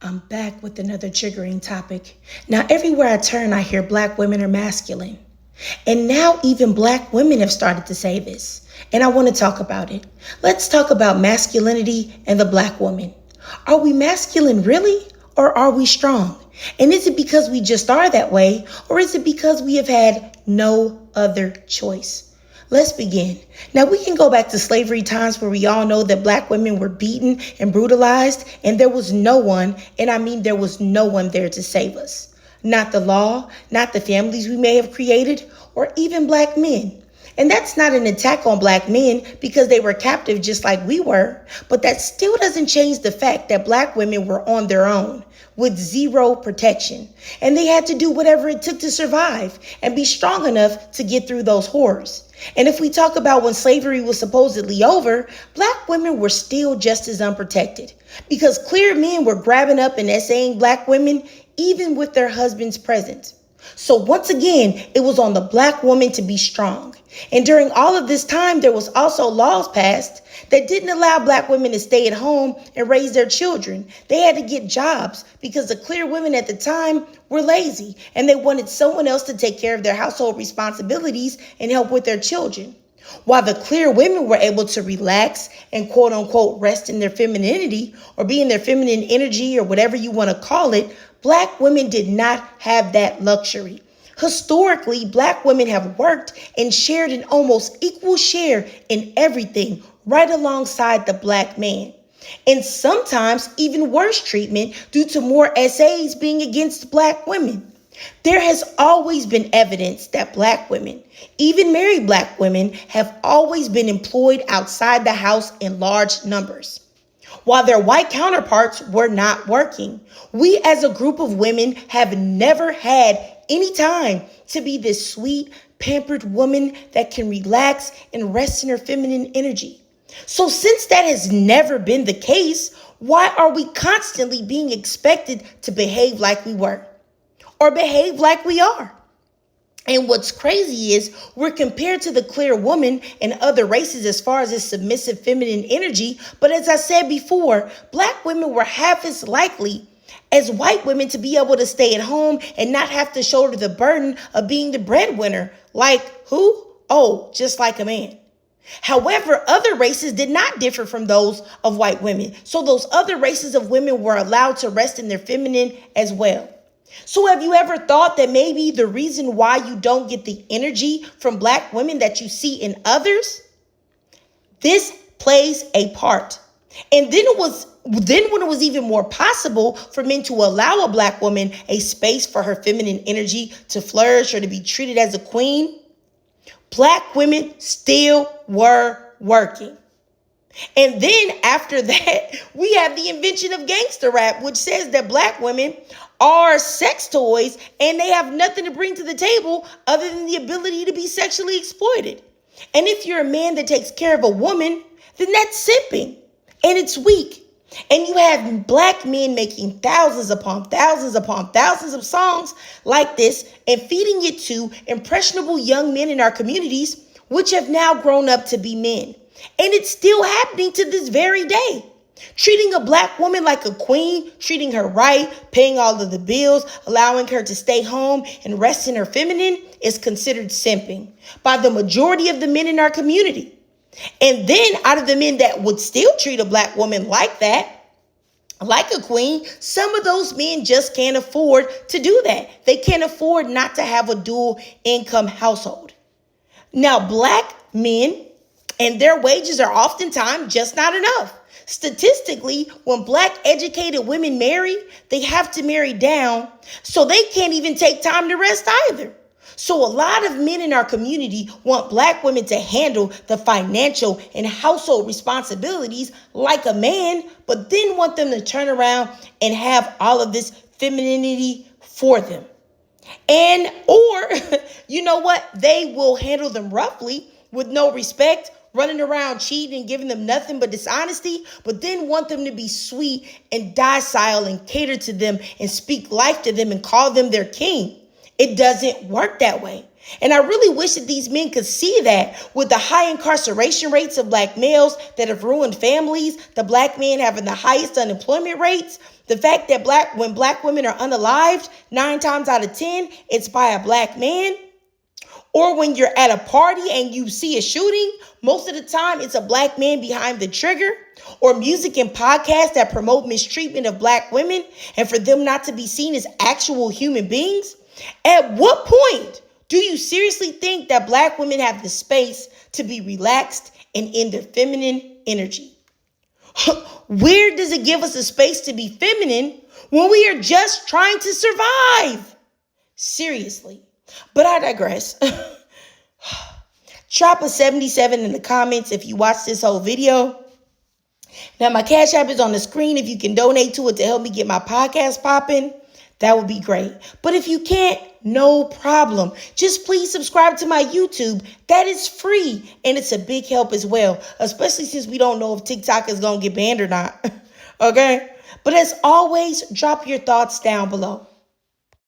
I'm back with another triggering topic. Now, everywhere I turn, I hear black women are masculine. And now, even black women have started to say this. And I want to talk about it. Let's talk about masculinity and the black woman. Are we masculine really? Or are we strong? And is it because we just are that way? Or is it because we have had no other choice? Let's begin. Now, we can go back to slavery times where we all know that black women were beaten and brutalized, and there was no one, and I mean there was no one there to save us. Not the law, not the families we may have created, or even black men. And that's not an attack on black men because they were captive just like we were, but that still doesn't change the fact that black women were on their own with zero protection, and they had to do whatever it took to survive and be strong enough to get through those horrors. And if we talk about when slavery was supposedly over, black women were still just as unprotected because clear men were grabbing up and essaying black women even with their husbands present. So once again, it was on the black woman to be strong. And during all of this time, there was also laws passed that didn't allow black women to stay at home and raise their children. They had to get jobs because the clear women at the time were lazy and they wanted someone else to take care of their household responsibilities and help with their children. While the clear women were able to relax and quote unquote rest in their femininity or be in their feminine energy or whatever you want to call it, black women did not have that luxury. Historically, black women have worked and shared an almost equal share in everything right alongside the black man. And sometimes even worse treatment due to more essays being against black women. There has always been evidence that black women, even married black women, have always been employed outside the house in large numbers. While their white counterparts were not working, we as a group of women have never had any time to be this sweet, pampered woman that can relax and rest in her feminine energy. So since that has never been the case, why are we constantly being expected to behave like we were or behave like we are? And what's crazy is we're compared to the clear woman and other races as far as this submissive feminine energy. But as I said before, black women were half as likely as white women to be able to stay at home and not have to shoulder the burden of being the breadwinner. Like who? Oh, just like a man. However, other races did not differ from those of white women. So those other races of women were allowed to rest in their feminine as well. So have you ever thought that maybe the reason why you don't get the energy from black women that you see in others? This plays a part. And then when it was even more possible for men to allow a black woman a space for her feminine energy to flourish or to be treated as a queen, black women still were working. And then after that, we have the invention of gangster rap, which says that black women are sex toys and they have nothing to bring to the table other than the ability to be sexually exploited. And if you're a man that takes care of a woman, then that's simping and it's weak. And you have black men making thousands upon thousands upon thousands of songs like this and feeding it to impressionable young men in our communities, which have now grown up to be men. And it's still happening to this very day. Treating a black woman like a queen, treating her right, paying all of the bills, allowing her to stay home and rest in her feminine is considered simping by the majority of the men in our community. And then out of the men that would still treat a black woman like that, like a queen, some of those men just can't afford to do that. They can't afford not to have a dual income household. Now, black men and their wages are oftentimes just not enough. Statistically, when black educated women marry, they have to marry down, so they can't even take time to rest either. So a lot of men in our community want black women to handle the financial and household responsibilities like a man, but then want them to turn around and have all of this femininity for them. And, or, you know what? They will handle them roughly with no respect, running around cheating and giving them nothing but dishonesty, but then want them to be sweet and docile and cater to them and speak life to them and call them their king. It doesn't work that way. And I really wish that these men could see that with the high incarceration rates of black males that have ruined families, the black men having the highest unemployment rates, the fact that when black women are unalived, 9 times out of 10, it's by a black man. Or when you're at a party and you see a shooting, most of the time it's a black man behind the trigger. Or music and podcasts that promote mistreatment of black women and for them not to be seen as actual human beings. At what point do you seriously think that black women have the space to be relaxed and in their feminine energy? Where does it give us a space to be feminine when we are just trying to survive? Seriously. But I digress. Drop a 77 in the comments if you watch this whole video. Now, my Cash App is on the screen. If you can donate to it to help me get my podcast popping, that would be great. But if you can't, no problem. Just please subscribe to my YouTube. That is free. And it's a big help as well, especially since we don't know if TikTok is going to get banned or not. Okay? But as always, drop your thoughts down below.